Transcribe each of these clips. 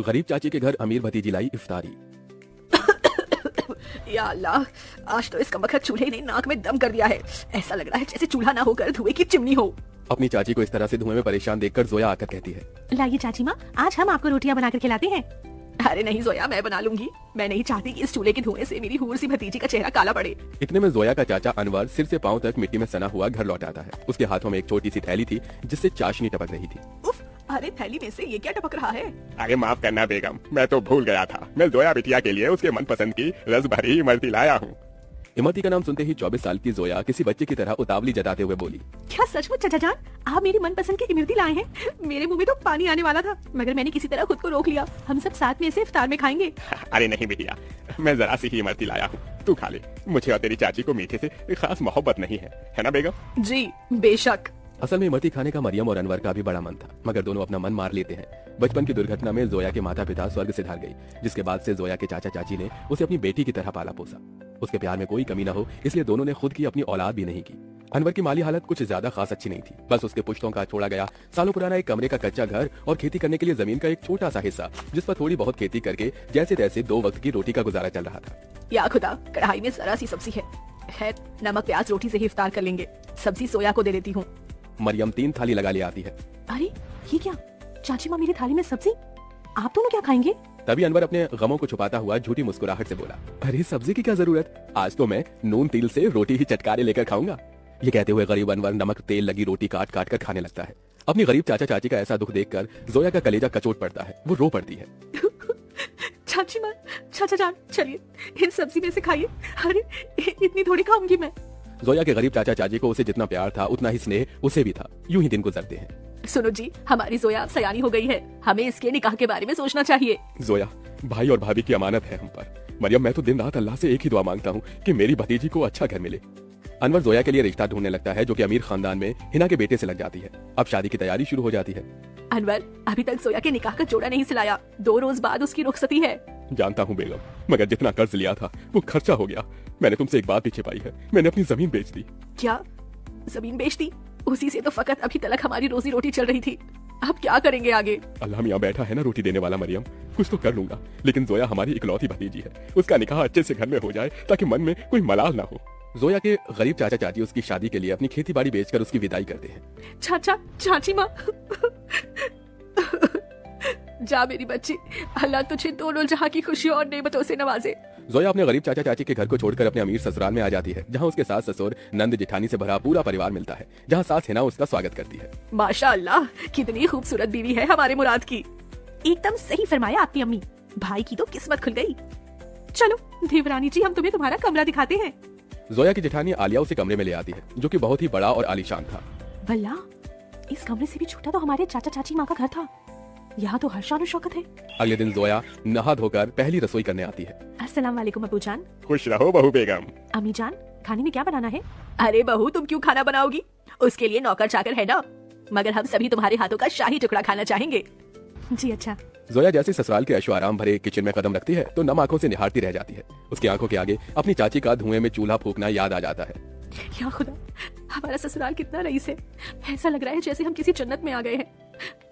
गरीब चाची के घर अमीर भतीजी लाई इफ्तारी। या अल्लाह, आज तो इस कमबख्त चूल्हे ने नाक में दम कर दिया है। ऐसा लग रहा है जैसे चूल्हा ना होकर धुएं की चिमनी हो। अपनी चाची को इस तरह से धुएं में परेशान देखकर जोया आकर कहती है, लाइए चाची माँ, आज हम आपको रोटियां बनाकर खिलाते हैं। अरे नहीं जोया, मैं बना लूंगी। मैं नहीं चाहती कि इस चूल्हे के धुएं से मेरी हूर सी भतीजी का चेहरा काला पड़े। इतने में जोया का चाचा अनवर सिर से पांव तक मिट्टी में सना हुआ घर लौट आता है। उसके हाथों में एक छोटी सी थैली थी जिससे चाशनी टपक रही थी। उफ, अरे थैली में से ये क्या टपक रहा है? अरे माफ करना बेगम, मैं तो भूल गया था। मैं जोया बिटिया के लिए उसके मनपसंद की रस भरी इमरती लाया हूँ। इमरती का नाम सुनते ही 24 साल की जोया किसी बच्चे की तरह उतावली जताते हुए बोली, क्या सचमुच चाचा जान, आप मेरी मनपसंद की इमरती लाए हैं? मेरे मुंह में तो पानी आने वाला था, मगर मैंने किसी तरह खुद को रोक लिया। हम सब साथ में इसे इफ्तार में खाएंगे। अरे नहीं बिटिया, मैं जरा सी ही इमरती लाया हूँ, तू खा ले। मुझे और तेरी चाची को मीठे से खास मोहब्बत नहीं है ना बेगम? जी बेशक। असल में इमरती खाने का मरियम और अनवर का भी बड़ा मन था, मगर दोनों अपना मन मार लेते हैं। बचपन की दुर्घटना में जोया के माता पिता स्वर्ग सिधार गई, जिसके बाद से जोया के चाचा चाची ने उसे अपनी बेटी की तरह पाला पोसा। उसके प्यार में कोई कमी न हो, इसलिए दोनों ने खुद की अपनी औलाद भी नहीं की। अनवर की माली हालत कुछ ज्यादा खास अच्छी नहीं थी। बस उसके पुश्तों का छोड़ा गया सालों पुराना एक कमरे का कच्चा घर और खेती करने के लिए जमीन का एक छोटा सा हिस्सा, जिस पर थोड़ी बहुत खेती करके जैसे तैसे 2 वक्त की रोटी का गुजारा चल रहा था। या खुदा, कढ़ाई में जरा सी सब्जी है। खैर, नमक प्याज रोटी से ही इफ्तार कर लेंगे। सब्जी सोया को दे देती हूँ। मरियम 3 थाली लगा ले आती है। अरे ये क्या, चाची माँ मेरी थाली में सब्जी, आप दोनों क्या खाएंगे? तभी अनवर अपने गमों को छुपाता हुआ झूठी मुस्कुराहट से बोला, अरे सब्जी की क्या जरूरत, आज तो मैं नून तिल से रोटी ही चटकारे लेकर खाऊंगा। ये कहते हुए गरीब अनवर नमक तेल लगी रोटी काट काट कर खाने लगता है। अपनी गरीब चाचा चाची का ऐसा दुख देखकर जोया का कलेजा कचोट पड़ता है। वो रो पड़ती है। चाची माँ, चाचा जान, चलिए इन सब्जी में से खाइए। अरे इतनी थोड़ी खाऊंगी मैं। जोया के गरीब चाचा चाची को उसे जितना प्यार था उतना ही स्नेह उसे भी था। यूं ही दिन गुजरते हैं। सुनो जी, हमारी जोया सयानी हो गई है, हमें इसके निकाह के बारे में सोचना चाहिए। जोया, भाई और भाभी की अमानत है हम पर। मरियम, मैं तो दिन रात अल्लाह से एक ही दुआ मांगता हूँ कि मेरी भतीजी को अच्छा घर मिले। अनवर जोया के लिए रिश्ता ढूंढने लगता है, जो कि अमीर खानदान में हिना के बेटे से लग जाती है। अब शादी की तैयारी शुरू हो जाती है। अनवर, अभी तक जोया के निकाह का जोड़ा नहीं सिलाया। 2 रोज बाद उसकी रुखसती है। जानता हूँ बेगम, मगर जितना कर्ज लिया था वो खर्चा हो गया। मैंने तुमसे एक बात भी छिपाई है, मैंने अपनी जमीन बेच दी। क्या जमीन बेच दी? उसी से तो फकत अभी तक हमारी रोजी रोटी चल रही थी। अब क्या करेंगे आगे? अल्लाह मियाँ बैठा है ना रोटी देने वाला मरियम, कुछ तो कर लूंगा। लेकिन जोया हमारी इकलौती भतीजी है, उसका निकाह अच्छे से घर में हो जाए ताकि मन में कोई मलाल ना हो। जोया के गरीब चाचा चाची उसकी शादी के लिए अपनी खेती बाड़ी बेचकर उसकी विदाई करते हैं। चाचा चाची माँ, जा मेरी बच्ची, अल्लाह तुझे दोनों जहाँ की खुशियों और नेमतों से नवाजे। जोया अपने गरीब चाचा चाची के घर को छोड़कर अपने अमीर ससुराल में आ जाती है, जहाँ उसके सास ससुर नंद जेठानी से भरा पूरा परिवार मिलता है, जहाँ सास हिना उसका स्वागत करती है। माशा अल्लाह, कितनी खूबसूरत बीवी है हमारे मुराद की। एकदम सही फरमाया आपकी अम्मी, भाई की तो किस्मत खुल गई। चलो देवरानी जी, हम तुम्हें तुम्हारा कमरा दिखाते हैं। जोया की जेठानी आलिया उसे कमरे में ले आती है, जो कि बहुत ही बड़ा और आलीशान था। वल्ला, इस कमरे से भी छोटा तो हमारे चाचा चाची माँ का घर था। यहाँ तो हर शान और शौकत है। अगले दिन जोया नहा धोकर पहली रसोई करने आती है। अस्सलाम वालेकुम अबू जान। खुश रहो बहू बेगम। अम्मी जान, खाने में क्या बनाना है? अरे बहू, तुम क्यों खाना बनाओगी? उसके लिए नौकर चाकर है ना, मगर हम सभी तुम्हारे हाथों का शाही टुकड़ा खाना चाहेंगे। जी अच्छा। जोया जैसे ससुराल के ऐशो आराम भरे किचन में कदम रखती है तो नम आंखों से निहारती रह जाती है। उसकी आंखों के आगे अपनी चाची का धुएं में चूल्हा फूकना याद आ जाता है। या खुदा, हमारा ससुराल कितना रईस है। ऐसा लग रहा है जैसे हम किसी जन्नत में आ गए हैं।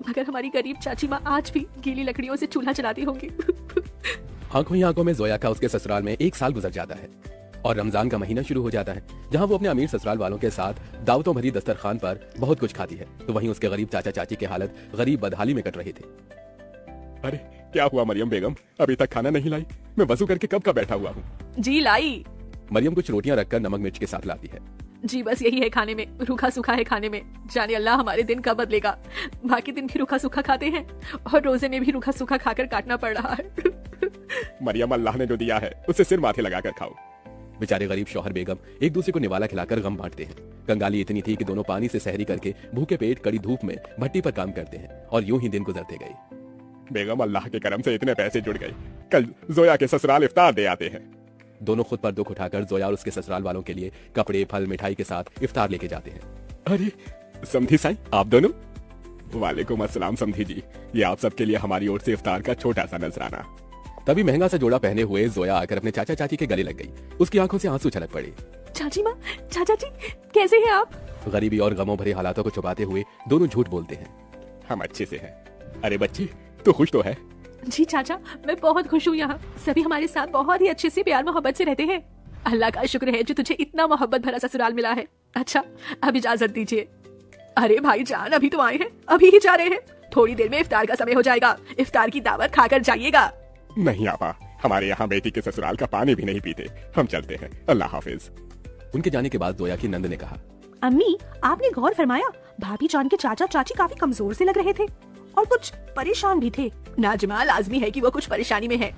मगर हमारी गरीब चाची माँ आज भी गीली लकड़ियों से चूल्हा चलाती होंगी। आंखों ही आंखों में जोया का उसके ससुराल में 1 साल गुजर जाता है और रमजान का महीना शुरू हो जाता है, जहां वो अपने अमीर ससुराल वालों के साथ दावतों भरी दस्तरखान पर बहुत कुछ खाती है, तो वहीं उसके गरीब चाचा चाची की हालत गरीब बदहाली में कट रही थी। अरे क्या हुआ मरियम बेगम, अभी तक खाना नहीं लाई? मैं वजू करके कब का बैठा हुआ हूँ। जी लाई। मरियम कुछ रोटियां रखकर नमक मिर्च के साथ लाती है। जी बस यही है खाने में, रूखा सूखा है खाने में। जाने अल्लाह हमारे दिन कब बदलेगा। बाकी दिन भी रूखा सूखा खाते हैं और रोजे में भी रूखा सूखा खाकर काटना पड़ रहा है। मरियम, अल्लाह ने जो दिया है उसे सिर माथे लगाकर खाओ। बेचारे गरीब शौहर बेगम एक दूसरे को निवाला खिलाकर गम बांटते हैं। कंगाली इतनी थी कि दोनों पानी से सहरी करके भूखे पेट कड़ी धूप में भट्टी पर काम करते हैं और यूं ही दिन गुजरते गए। बेगम, अल्लाह के करम से इतने पैसे जुड़ गए, कल जोया के ससुराल इफ्तार दे आते हैं। दोनों खुद पर दुख उठाकर जोया और उसके ससुराल वालों के लिए कपड़े फल मिठाई के साथ इफ्तार लेके जाते हैं। अरे समधी साईं, आप दोनों? वालेकुम अस्सलाम समधी जी, ये आप सबके लिए हमारी ओर से इफ्तार का छोटा सा नजराना। तभी महंगा सा जोड़ा पहने हुए जोया आकर अपने चाचा चाची के गले लग गई। उसकी आंखों से आंसू छलक पड़े। चाची माँ, चाचा जी, कैसे हैं आप? गरीबी और गमों भरे हालातों को छुपाते हुए दोनों झूठ बोलते हैं। हम अच्छे से हैं। अरे बच्ची, तू खुश तो है? जी चाचा, मैं बहुत खुश हूँ यहाँ। सभी हमारे साथ बहुत ही अच्छे से प्यार मोहब्बत से रहते हैं। अल्लाह का शुक्र है जो तुझे इतना मोहब्बत भरा ससुराल मिला है। अच्छा, अब इजाजत दीजिए। अरे भाईजान, अभी तो आए हैं, अभी ही जा रहे हैं। थोड़ी देर में इफ्तार का समय हो जाएगा। इफ्तार की दावत खाकर जाइएगा। नहीं आपा, हमारे यहाँ बेटी के ससुराल का पानी भी नहीं पीते। हम चलते हैं, अल्लाह हाफिज। उनके जाने के बाद जोया की नंद ने कहा, अम्मी, आपने गौर फरमाया भाभी जान के चाचा चाची काफी कमजोर से लग रहे थे और कुछ परेशान भी थे। नाजमा, लाजमी है कि वो कुछ परेशानी में है।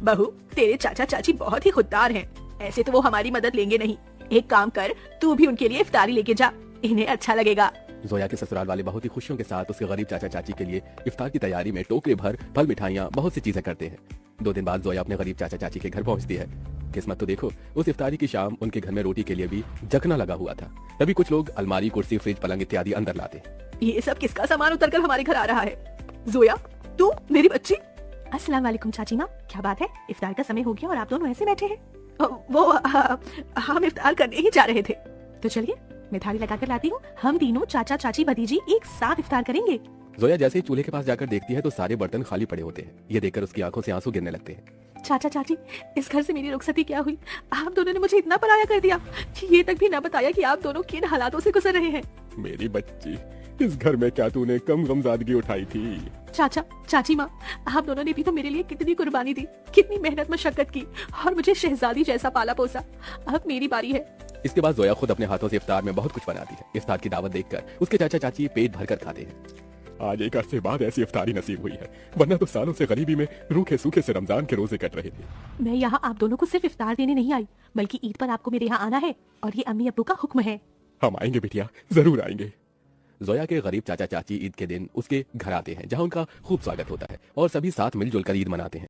बहू, तेरे चाचा चाची बहुत ही खुददार हैं। ऐसे तो वो हमारी मदद लेंगे नहीं। एक काम कर, तू भी उनके लिए इफ्तारी लेके जा, इन्हें अच्छा लगेगा। जोया के ससुराल वाले बहुत ही खुशियों के साथ उसके गरीब चाचा चाची के लिए इफ्तार की तैयारी में टोकरे भर फल मिठाइयाँ बहुत सी चीजें करते हैं। 2 दिन बाद जोया अपने गरीब चाचा चाची के घर पहुंचती है। किस्मत तो देखो, उस इफ्तारी की शाम उनके घर में रोटी के लिए भी जखना लगा हुआ था। तभी कुछ लोग अलमारी, कुर्सी, फ्रिज, पलंग इत्यादि अंदर लाते। ये सब किसका सामान उतर कर हमारे घर आ रहा है? जोया, तू मेरी बच्ची। अस्सलाम वालेकुम चाची माँ, क्या बात है? इफ्तार का समय हो गया और आप दोनों ऐसे बैठे हैं। वो हम इफ्तार करने ही जा रहे थे। तो चलिए, मैं थाली लगा कर लाती हूँ। हम तीनों चाचा चाची भतीजी एक साथ इफ्तार करेंगे। जोया जैसे ही चूल्हे के पास जाकर देखती है तो सारे बर्तन खाली पड़े होते हैं। ये देखकर उसकी आंखों से आंसू गिरने लगते हैं। चाचा चाची, इस घर से मेरी रुखसती क्या हुई? आप दोनों ने मुझे इतना पराया कर दिया कि ये तक भी ना बताया कि आप दोनों किन हालातों से गुजर रहे हैं। मेरी बच्ची, इस घर में क्या तूने कम गमजादगी उठाई थी? चाचा चाची माँ, आप दोनों ने भी तो मेरे लिए कितनी कुर्बानी दी, कितनी मेहनत मशक्कत की और मुझे शहजादी जैसा पाला पोसा। अब मेरी बारी है। इसके बाद जोया खुद अपने हाथों से इफ्तार में बहुत कुछ बनाती है। इफ्तार की दावत देखकर उसके चाचा चाची पेट भरकर खाते हैं। आज एक अरसे बाद ऐसी इफ्तारी नसीब हुई है, वरना तो सालों से गरीबी में रूखे सूखे से रमजान के रोजे कट रहे थे। मैं यहाँ आप दोनों को सिर्फ इफ्तार देने नहीं आई, बल्कि ईद पर आपको मेरे यहाँ आना है और ये अम्मी अब्बू का हुक्म है। हम आएंगे बिटिया, जरूर आएंगे। जोया के गरीब चाचा चाची ईद के दिन उसके घर आते हैं, जहाँ उनका खूब स्वागत होता है और सभी साथ मिलजुल कर ईद मनाते हैं।